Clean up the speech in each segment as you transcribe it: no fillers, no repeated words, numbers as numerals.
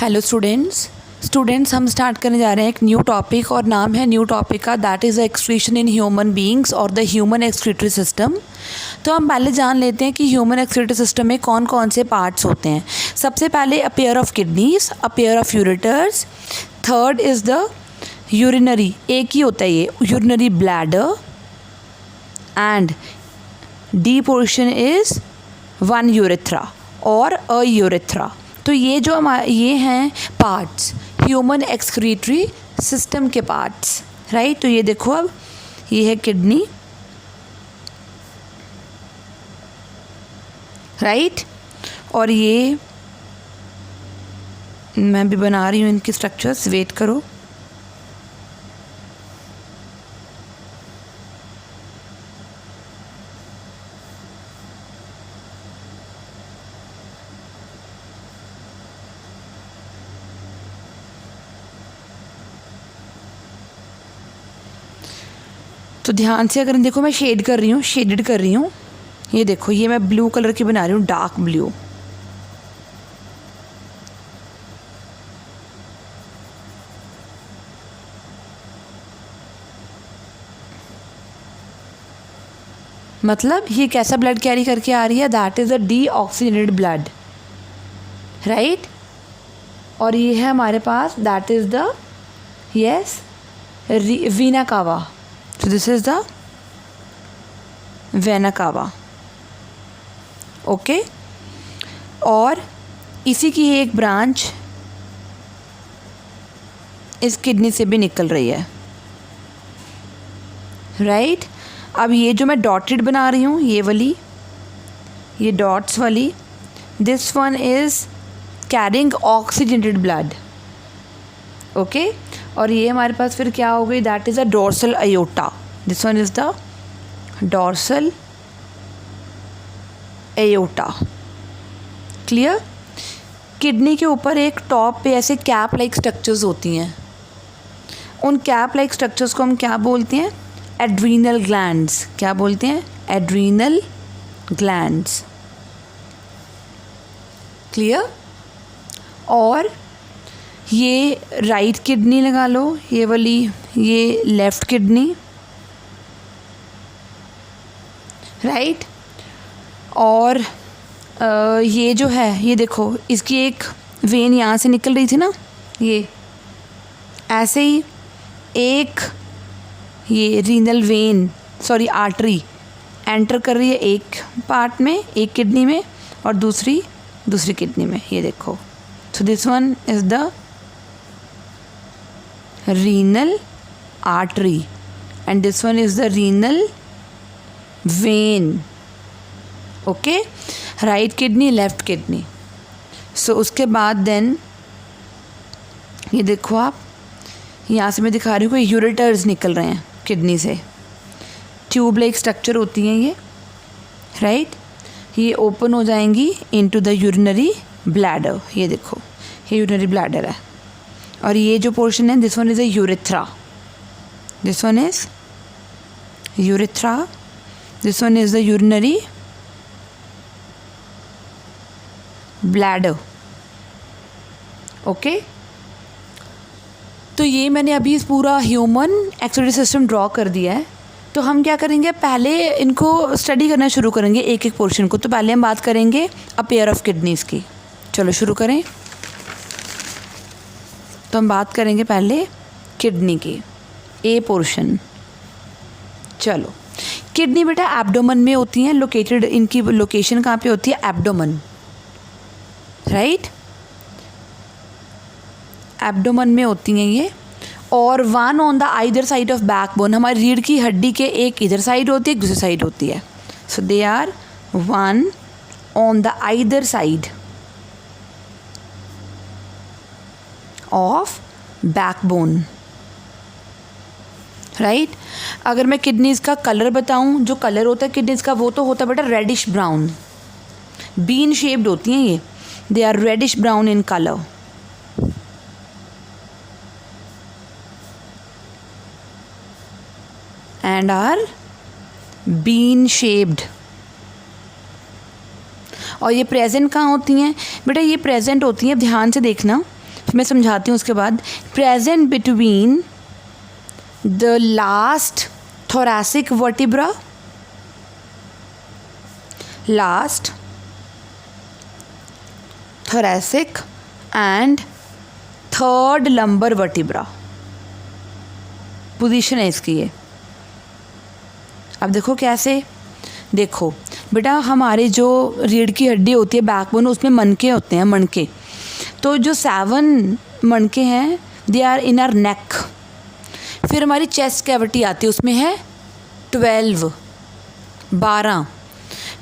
Hello students हम start करने जा रहे हैं एक न्यू टॉपिक और नाम है न्यू टॉपिक का that is the excretion in human beings और द ह्यूमन एक्सक्रीटरी सिस्टम। तो हम पहले जान लेते हैं कि ह्यूमन एक्सक्रीटरी सिस्टम में कौन कौन से पार्ट्स होते हैं। सबसे पहले a pair of kidneys, a pair of ureters, third is the urinary, एक ही होता है ये urinary bladder, and D portion is one urethra और अ यूरेथ्रा। तो ये जो ये हैं पार्ट्स ह्यूमन एक्सक्रीटरी सिस्टम के पार्ट्स, राइट। तो ये देखो अब ये है किडनी, राइट, और ये मैं भी बना रही हूँ इनकी स्ट्रक्चर्स, वेट करो। तो ध्यान से अगर देखो मैं शेडेड कर रही हूँ, ये देखो ये मैं ब्लू कलर की बना रही हूँ, डार्क ब्लू। मतलब ये कैसा ब्लड कैरी करके आ रही है, that is a deoxygenated blood, right. और ये है हमारे पास दैट इज़ द वीना कावा। So this is the vena cava, okay. और इसी की एक ब्रांच इस किडनी से भी निकल रही है, राइट। अब ये जो मैं डॉटेड बना रही हूँ, ये वाली, ये डॉट्स वाली, this one is carrying oxygenated blood, okay. और ये हमारे पास फिर क्या हो गई, that is a dorsal aorta, this one is the dorsal aorta, clear. Kidney के ऊपर एक टॉप पे ऐसे कैप लाइक स्ट्रक्चर्स होती हैं, उन कैप लाइक स्ट्रक्चर्स को हम क्या बोलते हैं, एड्रीनल ग्लैंड्स। क्या बोलते हैं, एड्रीनल ग्लैंड्स, क्लियर। और ये राइट किडनी लगा लो, ये वाली, ये लेफ़्ट किडनी, राइट। और ये जो है, ये देखो इसकी एक वेन यहाँ से निकल रही थी ना, ये ऐसे ही एक ये renal vein, sorry artery enter कर रही है एक पार्ट में, एक किडनी में, और दूसरी किडनी में, ये देखो। So this one is the renal artery and this one is the renal vein, okay, right kidney left kidney। so उसके बाद देन ये देखो आप, यहाँ से मैं दिखा रही हूँ, कोई यूरेटर्स निकल रहे हैं किडनी से, ट्यूब लाइक स्ट्रक्चर होती हैं ये, राइट। ये ओपन हो जाएंगी इनटू द यूरिनरी ब्लैडर, ये देखो ये यूरिनरी ब्लैडर है। और ये जो पोर्शन है, this one is a urethra, this one is urethra, this one is the urinary bladder, okay. तो ये मैंने अभी इस पूरा ह्यूमन एक्सक्रीटरी सिस्टम ड्रॉ कर दिया है। तो हम क्या करेंगे, पहले इनको स्टडी करना शुरू करेंगे एक एक पोर्शन को। तो पहले हम बात करेंगे अ पेयर ऑफ किडनीज़ की, चलो शुरू करें। तो हम बात करेंगे पहले किडनी की, ए पोर्शन। चलो, किडनी बेटा एब्डोमन में होती हैं लोकेटेड, इनकी लोकेशन कहाँ पे होती है, एब्डोमन, राइट, एब्डोमन में होती हैं ये। और one on the either side of backbone, हमारी रीढ़ की हड्डी के एक इधर साइड होती है, एक दूसरी साइड होती है। So they are one on the either side of backbone, right. अगर मैं किडनीज़ का कलर बताऊं, जो कलर होता है किडनीज़ का वो तो होता है बेटा रेडिश ब्राउन, बीन शेप्ड होती हैं ये, they are reddish brown in colour, and are bean shaped. और ये प्रेजेंट कहाँ होती हैं बेटा, ये प्रेजेंट होती हैं, ध्यान से देखना, फिर मैं समझाती हूँ उसके बाद. Present between the last thoracic vertebra, last thoracic and third lumbar vertebra. Position है इसकी ये. अब देखो कैसे. देखो बेटा, हमारे जो रीढ़ की हड्डी होती है, बैकबोन, उसमें मनके होते हैं, मनके. तो जो 7 मनके हैं दे आर इन आवर नेक. फिर हमारी चेस्ट कैविटी आती है, उसमें है 12.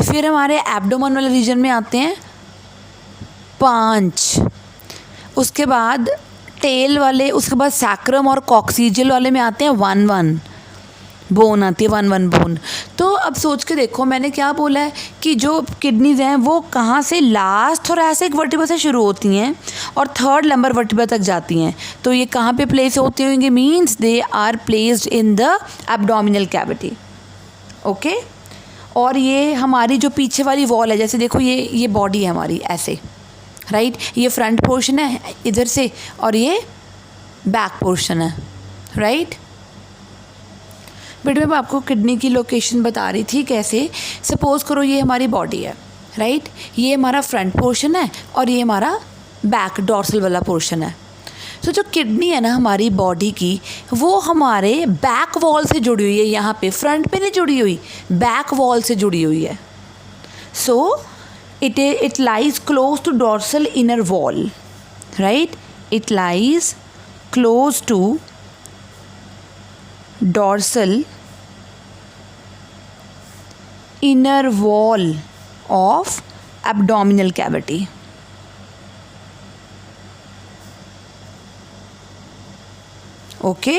फिर हमारे एब्डोमेन वाले रीजन में आते हैं 5. उसके बाद टेल वाले, उसके बाद सैक्रम और कॉक्सीजियल वाले में आते हैं 1 बोन आती है, 1 बोन. तो अब सोच के देखो मैंने क्या बोला है कि जो किडनीज हैं वो कहाँ से, लास्ट थोरैसिक वर्टिब्रा से शुरू होती हैं और थर्ड लंबर वर्टिब्रा तक जाती हैं. तो ये कहाँ पे प्लेस होती होंगी, means they are placed in the abdominal cavity. Okay. और ये हमारी जो पीछे वाली वॉल है, जैसे देखो ये बॉडी है हमारी ऐसे, राइट. ये फ्रंट पोर्शन है इधर से और ये बैक पोर्शन है, राइट. बेटा मैं आपको किडनी की लोकेशन बता रही थी कैसे. सपोज़ करो ये हमारी बॉडी है, राइट. ये हमारा फ्रंट पोर्शन है और ये हमारा बैक डॉर्सल वाला पोर्शन है. तो जो किडनी है ना हमारी बॉडी की, वो हमारे बैक वॉल से जुड़ी हुई है. यहाँ पे फ्रंट पे नहीं जुड़ी हुई, बैक वॉल से जुड़ी हुई है. So it lies close to dorsal inner wall, right. It lies close to dorsal inner wall of abdominal cavity. Okay.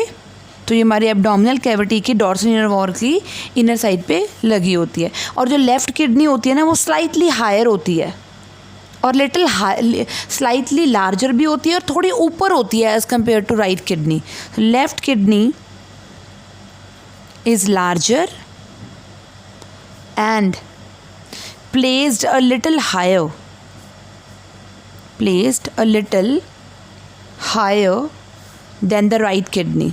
तो ये हमारी एब्डोमिनल कैविटी की डॉर्सल इनर वॉल की इनर साइड पे लगी होती है. और जो लेफ़्ट किडनी होती है ना, वो स्लाइटली हायर होती है और लिटिल स्लाइटली लार्जर भी होती है और थोड़ी ऊपर होती है as compare to right kidney. Left kidney is larger and placed a little higher than the right kidney,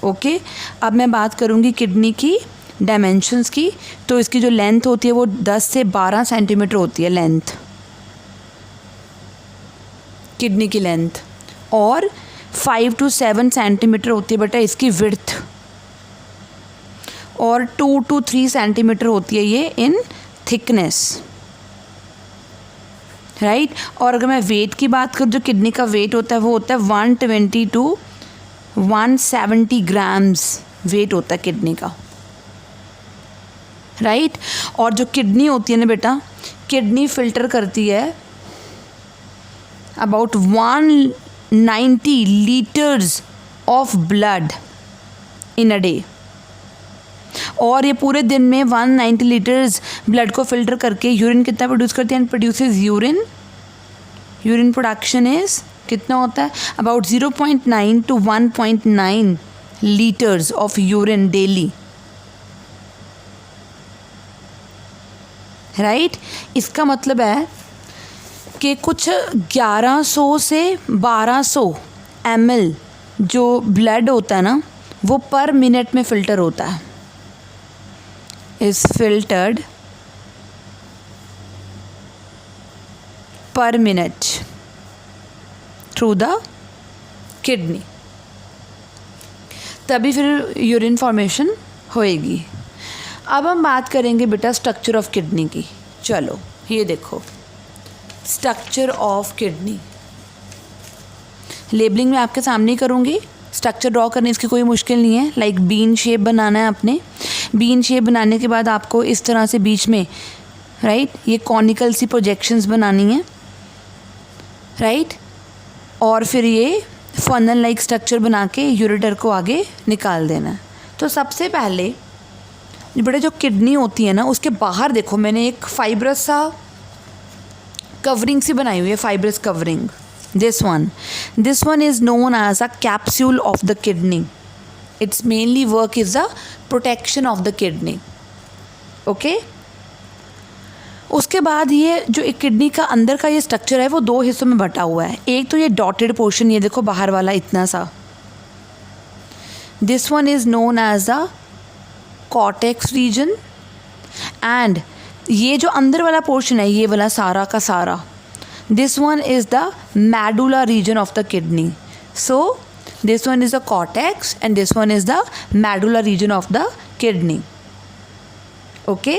okay. अब मैं बात करूँगी किडनी की डायमेंशंस की. तो इसकी जो लेंथ होती है वो 10 से 12 सेंटीमीटर होती है लेंथ, किडनी की लेंथ. और 5 to 7 सेंटीमीटर होती है बेटा इसकी विड्थ. और 2 to 3 सेंटीमीटर होती है ये इन थिकनेस, राइट. और अगर मैं वेट की बात करूँ, जो किडनी का वेट होता है वो होता है 120 to 170 ग्राम्स वेट होता है किडनी का, राइट. और जो किडनी होती है ना बेटा, किडनी फिल्टर करती है about 190 liters of blood in a day. और ये पूरे दिन में 190 लीटर्स ब्लड को फिल्टर करके यूरिन कितना प्रोड्यूस करती है, and produces urine. Urine production is कितना होता है, about 0.9 to 1.9 litres of urine daily, right. इसका मतलब है कि कुछ 1100 से 1200 ml जो ब्लड होता है ना, वो पर मिनट में फ़िल्टर होता है, इज़ फिल्टर्ड पर मिनट थ्रू द किडनी. तभी फिर यूरिन फॉर्मेशन होएगी. अब हम बात करेंगे बेटा स्ट्रक्चर ऑफ किडनी की. चलो ये देखो स्ट्रक्चर ऑफ किडनी. लेबलिंग में आपके सामने ही करूँगी. स्ट्रक्चर ड्रॉ करने इसकी कोई मुश्किल नहीं है. लाइक बीन शेप बनाना है आपने. बीन शेप बनाने के बाद आपको इस तरह से बीच में, राइट, ये कॉनिकल सी प्रोजेक्शंस बनानी है, राइट. और फिर ये फनल लाइक स्ट्रक्चर बना के यूरेटर को आगे निकाल देना है. तो सबसे पहले बेटा जो किडनी होती है ना, उसके बाहर देखो मैंने एक फाइब्रस सा कवरिंग सी बनाई हुई है, fibrous covering. This one is known as a capsule of the kidney. It's mainly work is the protection of the kidney. Okay. उसके बाद ये जो एक किडनी का अंदर का ये स्ट्रक्चर है वो दो हिस्सों में बटा हुआ है। एक तो ये डॉटेड पोर्शन, ये देखो बाहर वाला इतना सा, this one is known as the cortex region, and ये जो अंदर वाला पोर्शन है ये वाला सारा का सारा, this one is the medulla reason of the kidney. So this one is the cortex and this one is the medulla reason of the kidney. Okay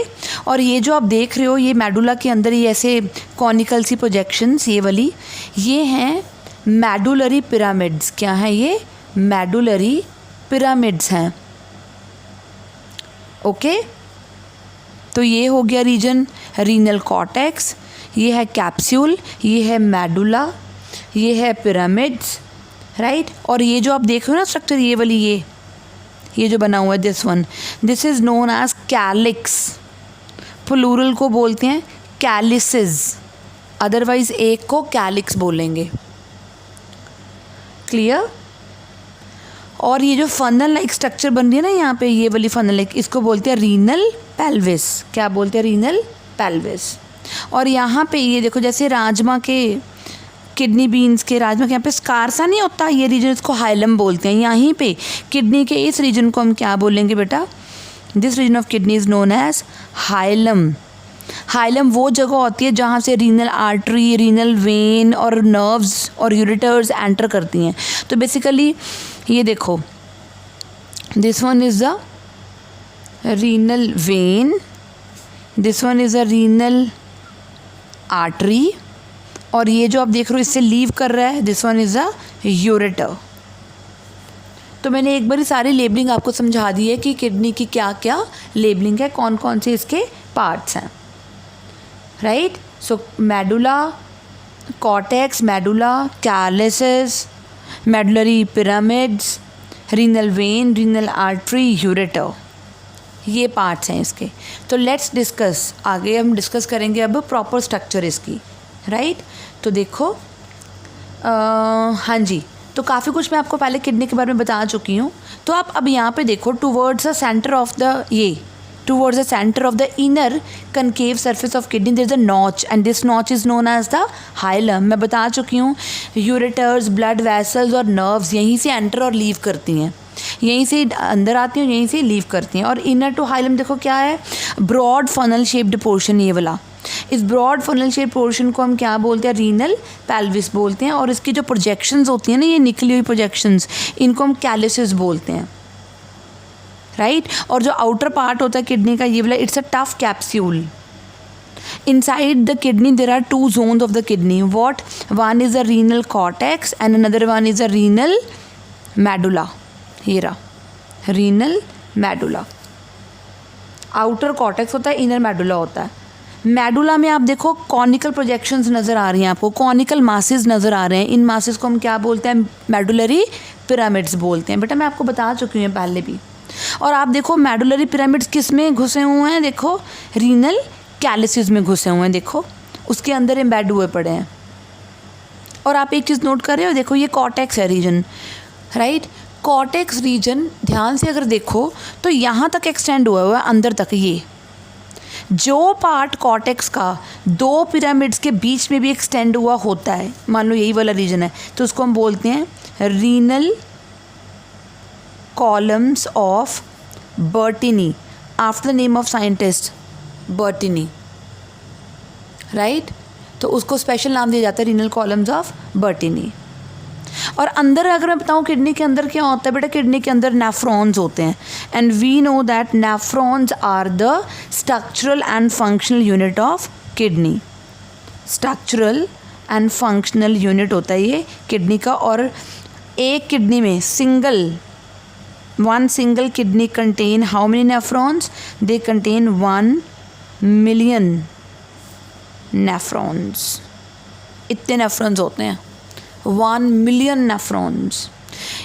और ये जो आप देख रहे हो ये मेडुला के अंदर ये ऐसे कॉनिकल सी प्रोजेक्शंस, ये वाली, ये हैं मेडुलरी पिरामिड्स। क्या है ये? मेडुलरी पिरामिड्स हैं। ओके तो ये हो गया रीजन रीनल कॉर्टेक्स, ये है कैप्सूल, ये है मेडुला, ये है पिरामिड्स, राइट। और ये जो आप देख रहे हो ना स्ट्रक्चर, ये वाली ये जो बना हुआ है, this is known as calyx. Plural को बोलते हैं कैलिसेस, अदरवाइज एक को कैलिक्स बोलेंगे। क्लियर? और ये जो फनल लाइक स्ट्रक्चर बन रही है ना यहाँ पे, ये वाली फनल लाइक, इसको बोलते हैं रीनल पेल्विस। क्या बोलते हैं? Renal pelvis. और यहाँ पे ये देखो जैसे राजमा के, किडनी बीन्स के राजमा के यहाँ पे स्कार सा नहीं होता, ये रीजन इसको हाइलम बोलते हैं। यहीं पे किडनी के इस रीजन को हम क्या बोलेंगे बेटा? This region of kidney is known as hilum. Hilum वो जगह होती है जहाँ से रीनल आर्टरी, रीनल वेन और नर्व्स और यूरेटर्स एंटर करती हैं। तो बेसिकली ये देखो, this one is the renal vein, this one is a renal artery, और ये जो आप देख रहे हो इससे लीव कर रहा है, this one is a ureter. तो मैंने एक बार सारी लेबलिंग आपको समझा दी है कि किडनी की क्या क्या लेबलिंग है, कौन कौन से इसके पार्ट्स हैं, right. So medulla, cortex, medulla, calyces, medullary pyramids, renal vein, renal artery, ureter, ये पार्ट्स हैं इसके। तो लेट्स डिस्कस, आगे हम डिस्कस करेंगे अब प्रॉपर स्ट्रक्चर इसकी, राइट। तो देखो हाँ जी, तो काफ़ी कुछ मैं आपको पहले किडनी के बारे में बता चुकी हूँ। तो आप अब यहाँ पे देखो, towards the centre of the inner concave surface of kidney there is a notch, and this notch is known as the hilum. मैं बता चुकी हूँ यूरेटर्स, ब्लड वेसल्स और नर्व्स यहीं से एंटर और लीव करती हैं, यहीं से अंदर आती हैं और यहीं से लीव करती हैं। और इनर टू हाइलम देखो क्या है? ब्रॉड फनल शेप्ड पोर्शन, ये वाला। इस ब्रॉड फनल शेप पोर्शन को हम क्या बोलते हैं? रीनल पेल्विस बोलते हैं। और इसकी जो प्रोजेक्शंस होती हैं ना, ये निकली हुई प्रोजेक्शंस, इनको हम कैलिसेस बोलते हैं, राइट। और जो आउटर पार्ट होता है किडनी का, ये वाला, it's a tough capsule. Inside the kidney there are two zones of the kidney. What? One is a renal cortex and another one is a renal medulla. ये रहा renal medulla. Outer cortex होता है, inner medulla होता है। Medulla में आप देखो conical projections नज़र आ रही हैं आपको, कॉनिकल मासेस नज़र आ रहे हैं। इन मासेस को हम क्या बोलते हैं? मेडुलरी पिरामिड्स बोलते हैं। बेटा मैं आपको बता चुकी हूँ पहले भी। और आप देखो मेडुलरी पिरामिड्स किस में घुसे हुए हैं? देखो रीनल कैलिसेस में घुसे हुए हैं, देखो उसके अंदर एम्बेड हुए पड़े हैं। और आप एक चीज़ नोट कर रहे हो, देखो ये कॉर्टेक्स है रीजन, राइट। कॉर्टेक्स रीजन ध्यान से अगर देखो तो यहाँ तक एक्सटेंड हुआ है अंदर तक। ये जो पार्ट कॉर्टेक्स का दो पिरामिड्स के बीच में भी एक्सटेंड हुआ होता है, मान लो यही वाला रीजन है, तो उसको हम बोलते हैं renal columns of Bertini, after the name of scientist Bertini, right. तो उसको स्पेशल नाम दिया जाता है रीनल कॉलम्स ऑफ बर्टिनी। और अंदर अगर मैं बताऊँ किडनी के अंदर क्या होता है बेटा, किडनी के अंदर नेफ्रॉन्स होते हैं, and we know that nephrons are the structural and functional unit of kidney. Structural and functional unit होता है ये किडनी का। और एक किडनी में one single kidney contain how many nephrons? They contain 1 million nephrons. इतने नेफ्रॉन्स होते हैं, 1 million नेफ्रॉन्स।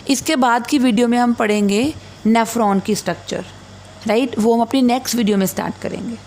इसके बाद की वीडियो में हम पढ़ेंगे नेफ्रॉन की स्ट्रक्चर, राइट। वो हम अपनी नेक्स्ट वीडियो में स्टार्ट करेंगे।